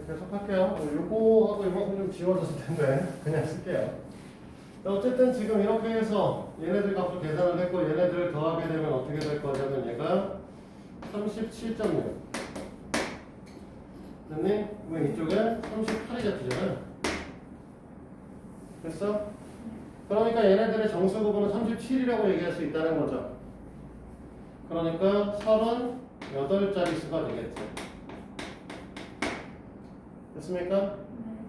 계속 할게요. 요거하고 이만큼 좀 지워졌을 텐데 그냥 쓸게요. 어쨌든 지금 이렇게 해서 얘네들 값을 계산을 했고 얘네들을 더하게 되면 어떻게 될 거냐면 얘가 37.6 됐니? 그러면 이쪽에 38이 잡히잖아요. 됐어? 그러니까 얘네들의 정수 부분은 37이라고 얘기할 수 있다는 거죠. 그러니까 38자리 수가 되겠죠. 됐습니까?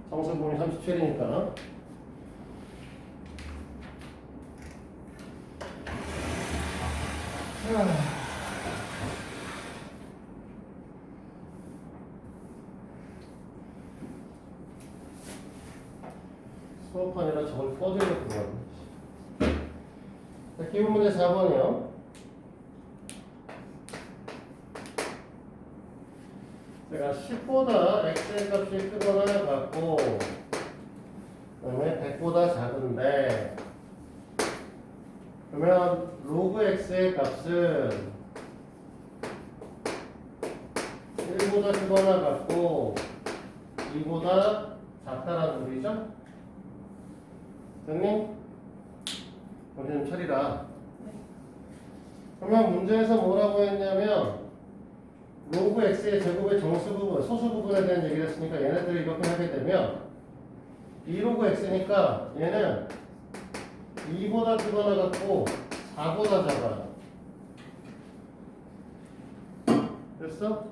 정수 부분이 37이니까. 수업 아니라 저걸 꺼주려고 그러네. 자, 기본 문제 4번이요. 제가 10보다 x의 값이 크거나 같고 그다음에 100보다 작은데 그러면 로그 x의 값은 1보다 크거나 같고 2보다 작다라는 소리죠? 됐니? 우리 좀 처리라. 그러면 문제에서 뭐라고 했냐면 로그 x의 제곱의 정수 부분, 소수 부분에 대한 얘기를 했으니까 얘네들을 이렇게 하게 되면 2로그 x니까 얘는 2보다 크거나 같고 4보다 작아. 됐어?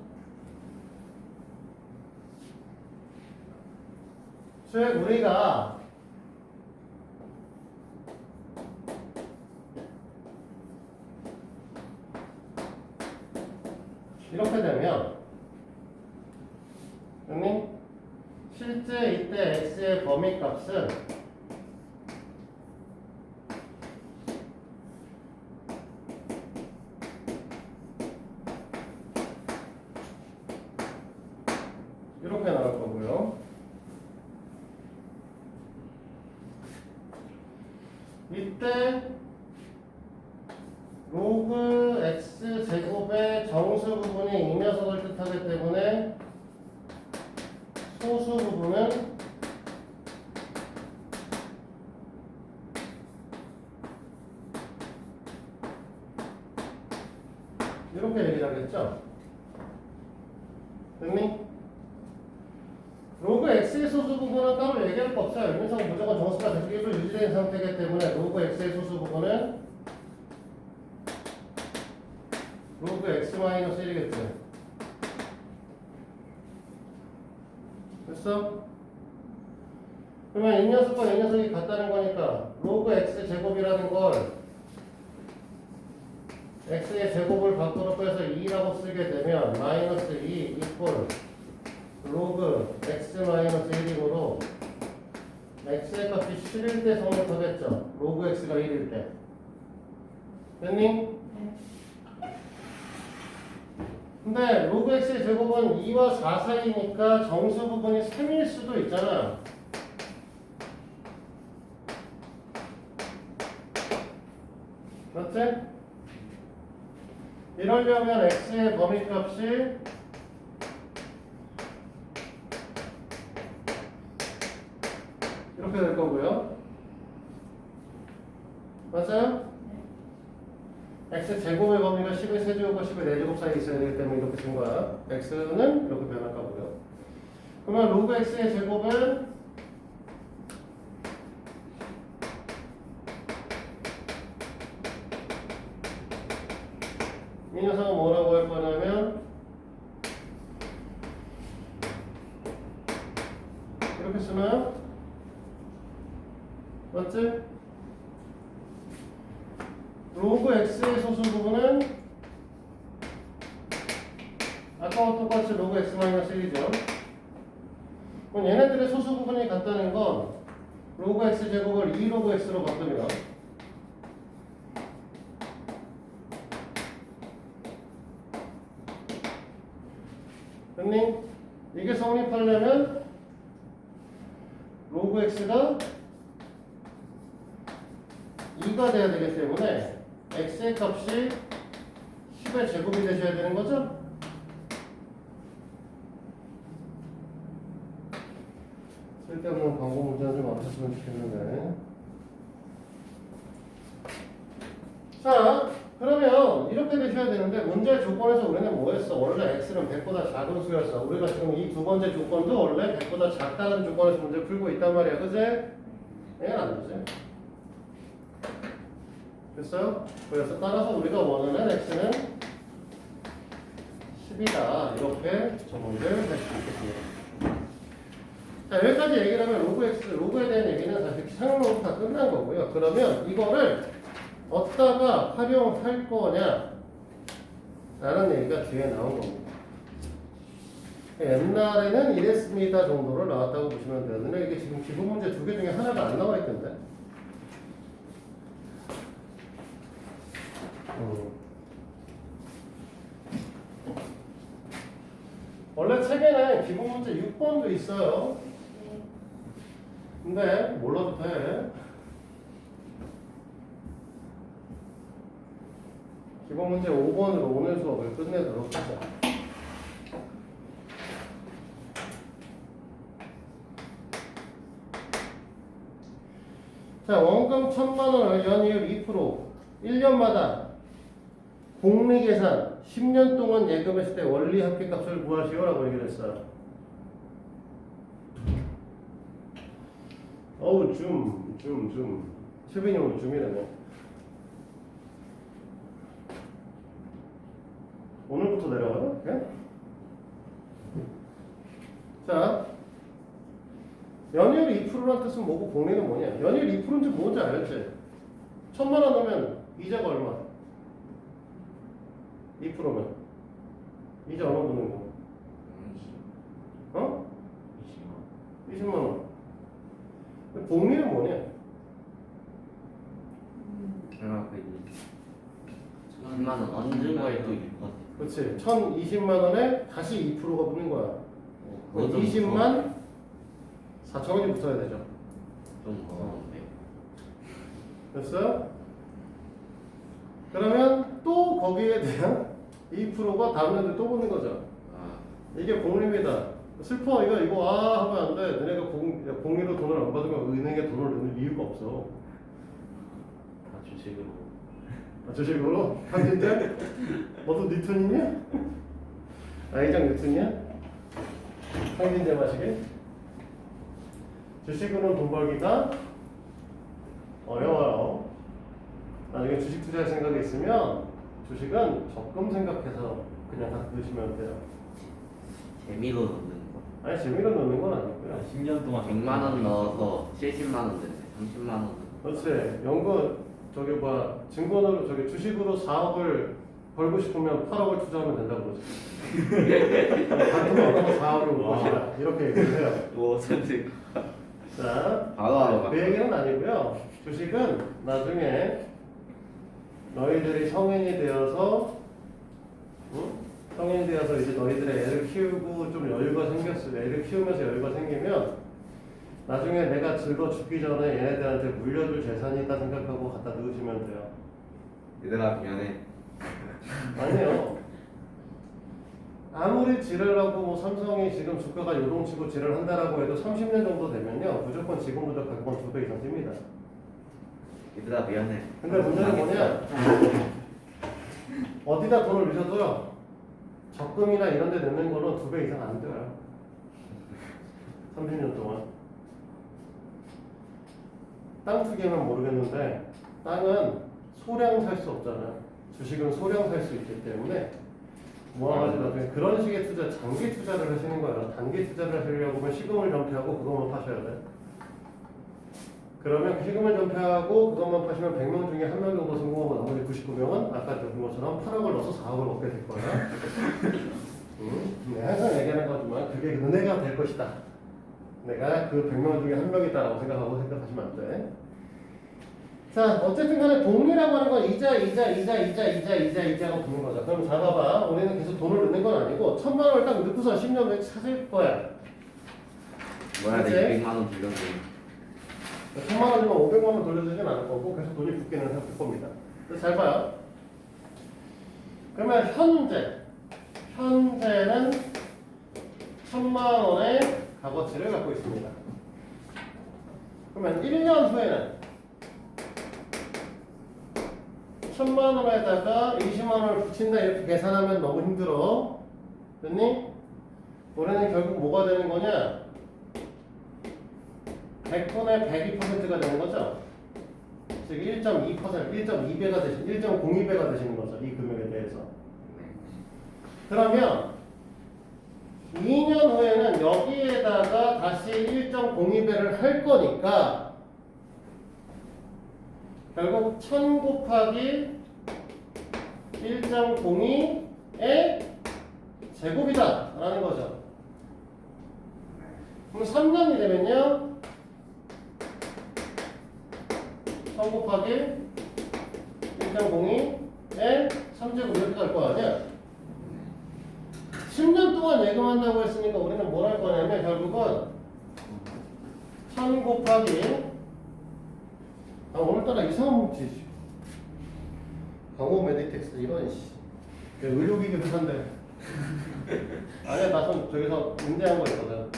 즉 우리가 이렇게 되면 형님 실제 이때 x의 범위값은 이렇게 나올 거고요. 이때 로그 x 제곱의 정수 부분이 이 녀석을 뜻하기 때문에 소수 부분은 이렇게 얘기를 하겠죠. 됐니? 로그 x의 소수 부분은 따로 얘기할 거 없어요. 이 녀석은 무조건 정수가 계속 1로 유지된 상태이기 때문에 로그 x의 소수 부분은 로그 x-1이겠지. 됐어? 그러면 이 녀석과 이 녀석이 같다는 거니까 로그 x 제곱이라는 걸 x의 제곱을 밖으로 빼서 2라고 쓰게 되면 마이너스 2 이퀄 로그 x-1이므로 x의 값이 7일 때 성립하겠죠. 로그 x가 1일 때. 됐니? 근데 로그 x의 제곱은 2와 4 사이니까 정수 부분이 3일 수도 있잖아. 맞지? 이러려면 x의 범위값이 이렇게 될 거고요. 맞아요? x 제곱의 범위가 10의 세제곱과 10의 4제곱 사이에 있어야 되기 때문에 이렇게 된 거야. x는 이렇게 변할 거고요. 그러면 로그 x의 제곱은 이 녀석은 뭐라고 할 거냐면 이렇게 쓰나요? 맞지? 로그 x의 소수 부분은 아까와 똑같이 로그 x-1이죠. 그럼 얘네들의 소수 부분이 같다는 건 로그 x 제곱을 2로그 x로 바꾸면 됐니? 이게 성립하려면 로그 x가 2가 돼야 되기 때문에 x의 값이 10의 제곱이 되셔야 되는 거죠? 쓸데없는 광고 문제는 좀 안 썼으면 좋겠는데. 자, 그러면 이렇게 되셔야 되는데 문제 조건에서 우리는 뭐 했어? 원래 x는 100보다 작은 수였어. 우리가 지금 이 두 번째 조건도 원래 100보다 작다는 조건에서 문제 풀고 있단 말이야. 그지? 얘는 안 되지. 됐어요? 그래서 따라서 우리가 원하는 x는 10이다. 이렇게 정리를 할 수 있겠습니다. 자, 여기까지 얘기를 하면 로그 x, 로그에 대한 얘기는 사실 상용로그 다 끝난 거고요. 그러면 이거를 어디다가 활용할 거냐 라는 얘기가 뒤에 나온 겁니다. 옛날에는 이랬습니다 정도로 나왔다고 보시면 되는데 이게 지금 기본 문제 두 개 중에 하나가 안 나와 있던데. 원래 책에는 기본 문제 6번도 있어요. 근데 몰라도 돼. 기본 문제 5번으로 오늘 수업을 끝내도록 하자. 자, 원금 1000만원을 연이율 2%, 1년마다 복리 계산 10년 동안 예금했을 때 원리 합계값을 구하시오라고 얘기를 했어요. 어우, 최빈이 오늘 줌이라네. 오늘부터 내려가요? 예? 자, 연이율 2%란 뜻은 뭐고 복리는 뭐냐? 연이율 2%인지 뭔지 알지? 1000만 원 넣으면 이자가 얼마? 2%면 이자 얼마 붙는 거? 어? 20만 원. 복리는 뭐냐? 제가 그 10만 원 얹은 거에 또 6%. 그렇지. 1020만 원에 다시 2%가 붙는 거야. 20만 4천 원이 붙어야 되죠. 좀 어려운데. 됐어요? 그러면 또 거기에 대한 2%가 다음 년도에 또 붙는 거죠. 아, 이게 복리입니다. 슬퍼 이거 하면 안 돼. 너네가 복리로 돈을 안 받으면 은행에 돈을 넣는 이유가 없어. 다 주식으로. 주식으로? 한진대? 너도 뉴턴이냐? 아이작 뉴턴이야? 한진대 마시게? 주식으로는 돈 벌기가 어려워요. 나중에 주식 투자할 생각이 있으면 주식은 적금 생각해서 그냥 다 넣으시면 돼요. 재미로 넣는 거. 아니 재미로 넣는 건 아니고요. 10년 동안 100만 원 넣어서 70만 원 됐네. 30만 원. 그렇지. 증권으로 주식으로 4억을 벌고 싶으면 8억을 투자하면 된다고 그러지. 같은 얻어서 4억을 버시라 이렇게 얘기를 해요. 뭐 선택. 자, 바로 알아봐. 그 얘기는 아니고요. 주식은 나중에 너희들이 성인이 되어서 성인이 되어서 이제 너희들의 애를 키우고 좀 여유가 생겼을 때 애를 키우면서 여유가 생기면 나중에 내가 늙어 죽기 전에 얘네들한테 물려줄 재산이 있다 생각하고 갖다 넣으시면 돼요. 얘들아 미안해. 아니에요. 아무리 지랄하고 뭐 삼성이 지금 주가가 요동치고 지랄한다라고 해도 30년 정도 되면요 무조건 지금보다 가격은 2배 이상 찝니다. 얘들아 미안해. 근데 문제는 뭐냐? 어디다 돈을 넣으셔도요 적금이나 이런 데 넣는 거는 2배 이상 안 돼요. 30년 동안. 땅 투기하면 모르겠는데 땅은 소량 살 수 없잖아요. 주식은 소량 살 수 있기 때문에 모아가지고 나중에 그런 식의 투자, 장기 투자를 하시는 거예요. 단기 투자를 하시려고 하면 시금을 전폐하고 그것만 파셔야 돼. 그러면 시금을 전폐하고 그것만 파시면 100명 중에 1명 정도 성공하고 나머지 99명은 아까 들은 것처럼 8억을 넣어서 4억을 얻게 될 거야. 내가 항상 얘기하는 거지만 그게 은혜가 될 것이다. 내가 그 100명 중에 1명이다라고 생각하시면 안 돼. 자, 어쨌든 간에 복리라고 하는 건 이자가 붙는 거죠. 그럼 잘 봐봐. 우리는 계속 돈을 넣는 건 아니고 1000만 원을 딱 넣고서 10년 후에 찾을 거야. 뭐야 그치? 내 200만 원 빌려줘. 1000만 원이면 500만 원 돌려주진 않을 거고 계속 돈이 붙기는 할 겁니다. 그래서 잘 봐요. 그러면 현재는 1000만 원의 값어치를 갖고 있습니다. 그러면 1년 후에는 1000만 원에다가 20만 원을 붙인다 이렇게 계산하면 너무 힘들어. 됐니? 우리는 결국 뭐가 되는 거냐? 100분의 102%가 되는 거죠. 즉 1.2%, 1.2배가 되신, 1.02배가 되시는 거죠. 이 금액에 대해서. 그러면 2년 후에는 여기에다가 다시 1.02배를 할 거니까 결국 1000 곱하기 1.02의 제곱이다 라는 거죠. 그럼 3년이 되면요 1000 곱하기 1.02의 3제곱 이렇게 갈 거 아니야? 10년 동안 예금한다고 했으니까 우리는 뭘 할 거냐면 결국은 1000 곱하기 오늘따라 이상한 문제지. 강호 메디텍스 이런 씨. 의료기기 회사인데. 아니야 나 좀 저기서 응대한 거 있거든.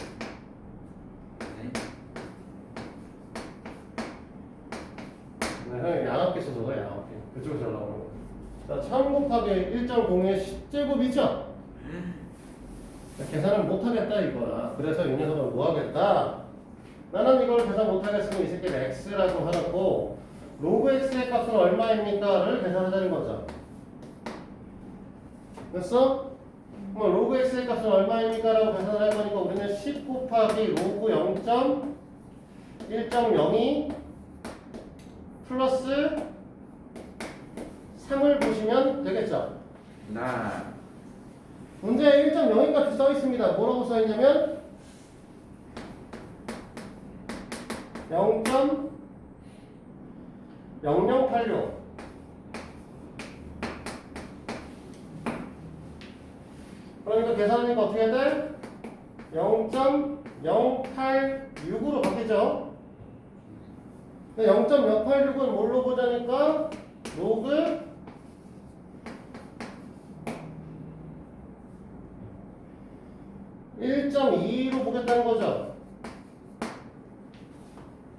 네, 형이 양압기 써서 그래 양압기. 그쪽에서 연락 오는 거. 자, 1000 곱하기 1.02의 10제곱이죠? 계산을 못하겠다 이거야. 그래서 이 녀석은 뭐 하겠다? 나는 이걸 계산 못하겠으면 이 새끼를 x라고 하고 로그 x의 값은 얼마입니까?를 계산하자는 거죠. 됐어? 그럼 로그 x의 값은 얼마입니까? 라고 계산을 할 거니까 우리는 10 곱하기 로그 0.1.02 플러스 3을 보시면 되겠죠? 나 문제에 1.02 값이 써 있습니다. 뭐라고 써 있냐면 0.0086 그러니까 계산하니까 어떻게 돼? 0.086으로 바뀌죠? 0.086은 뭘로 보자니까 로그 1.2로 보겠다는 거죠.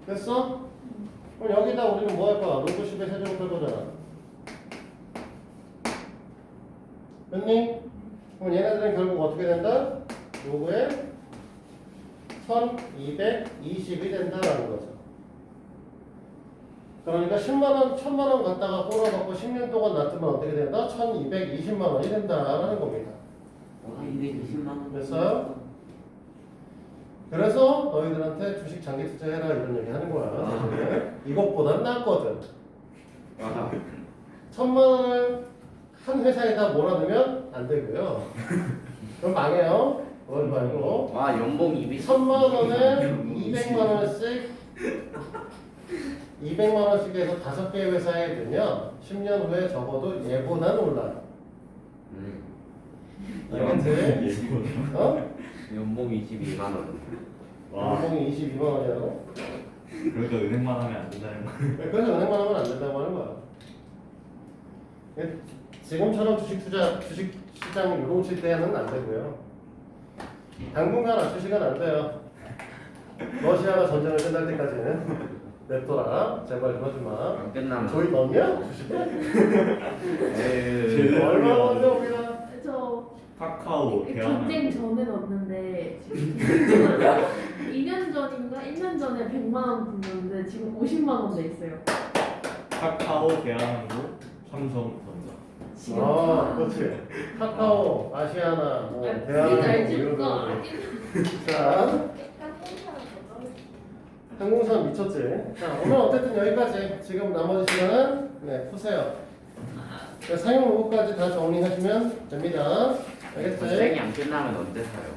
됐어? 그럼 여기다 우리는 뭐 할 거야? 로그 10의 세제곱 할 거잖아. 됐니? 그럼 얘네들은 결국 어떻게 된다? 로그에 1220이 된다라는 거죠. 그러니까 10만원, 1000만원 갖다가 꼬라박고 10년 동안 놔두면 어떻게 된다? 1220만원이 된다라는 겁니다. 220만 원. 됐어요? 그래서 너희들한테 주식 장기 투자해라 이런 얘기 하는 거야. 사실은. 이것보단 낫거든. 1000만 원을 한 회사에다 몰아넣으면 안 되고요. 그럼 망해요. 그러지 말고. 와 연봉 200. 1000만 원을 200만 원씩 200만 원씩 해서 5개의 회사에 넣으면 10년 후에 적어도 얘보단 올라요. 알겠지? 어? 연봉 22만 원. 와, 연봉이 22만 원이야. 그러니까 은행만 하면 안 된다는 거. 그래서 은행만 하면 안 된다고 하는 거야. 지금처럼 주식 시장 요동칠 때는 안 되고요. 당분간 주식은 안 돼요. 러시아가 전쟁을 끝날 때까지는 냅둬라. 제발 좀 하지 마. 안 끝나면. 저희 넣냐? 주식에? 제일 얼마 어려워. 먼저 우리가? 저 카카오, 대한항공. 전쟁 전에 넣었는데 지금 2년 전인가 1년 전에 100만 원 붓는데 지금 50만 원 돼 있어요. 카카오, 대한항공, 삼성전자. 지금 아, 그렇지. 카카오, 아시아나, 뭐 그게 대한항공 날 이런 줄 거 거. 아니야. 자, 항공산 미쳤지. 자, 오늘 어쨌든 여기까지. 지금 나머지 시간은 푸세요. 사용 로고까지 다 정리하시면 됩니다. 알겠지? 전쟁이 안 끝나면 언제 사요?